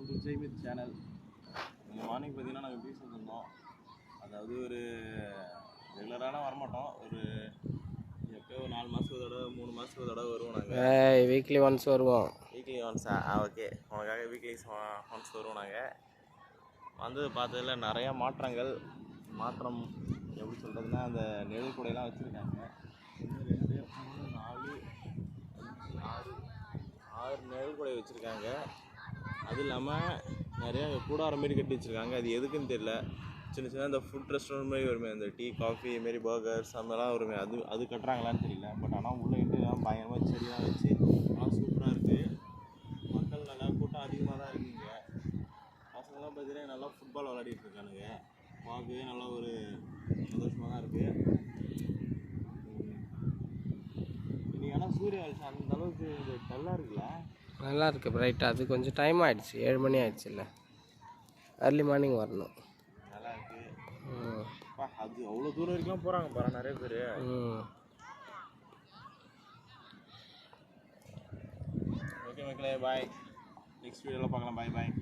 To ஜெய்மித் channel. Morning பார்த்தீங்கன்னா நாங்கள் பேசிட்டு இருந்தோம். அதாவது ஒரு ரெகுலரான வரமாட்டோம், ஒரு எப்போ 4 மாதத்துக்கு தடவை 3 மாதத்துக்கு தடவை வருவோம் நாங்கள். வீக்லி ஒன்ஸ் வருவோம். வீக்லி ஒன்ஸா? ஓகே, உனக்காக வீக்லி ஒன்ஸ் வருவோம் நாங்கள். வந்தது பார்த்ததில் நிறையா மாற்றம் எப்படி சொல்கிறதுனா, அந்த நிழல் கூடையெல்லாம் வச்சுருக்காங்க. 1 2 3 4 5 6 நிழல் கூடை வச்சுருக்காங்க. அது இல்லாமல் நிறையா கூடாரம் மாரி கட்டி வச்சுருக்காங்க. அது எதுக்குன்னு தெரியல. சின்ன சின்ன இந்த ஃபுட் ரெஸ்டாரண்ட் மாதிரி வருமே, அந்த டீ காஃபி மாரி பர்கர்ஸ் அந்த மாதிரிலாம் வருமே, அது கட்டுறாங்களான்னு தெரியல. பட் ஆனால் உள்ளே இன்ட்டுலாம் பயங்கரமாக செடிலாம் வச்சு அதெல்லாம் சூப்பராக இருக்குது. மக்கள் நல்லா கூட்டம் அதிகமாக தான் இருக்குங்க. பசங்கள்லாம் பார்த்தீங்கன்னா நல்லா ஃபுட்பால் விளையாடிட்டு இருக்கானுங்க. பார்க்கவே நல்லா ஒரு சந்தோஷமாக தான் இருக்குது. இன்றைக்கி ஆனால் சூரிய வெளிச்சம் அந்த அளவுக்கு டல்லாக இருக்குல்ல. நல்லா இருக்குது பிரைட்டாக. அது கொஞ்சம் டைம் ஆகிடுச்சு, 7 மணி ஆகிடுச்சுல்ல. அர்லி மார்னிங் வரணும். நல்லா இருக்குது. அது அவ்வளோ தூரம் வரைக்கும் போகிறாங்க பாரு நிறைய பேர். ஓகே மக்களே, பாய். நெக்ஸ்ட் வீடியோவில் பார்க்கலாம். பாய் பாய்.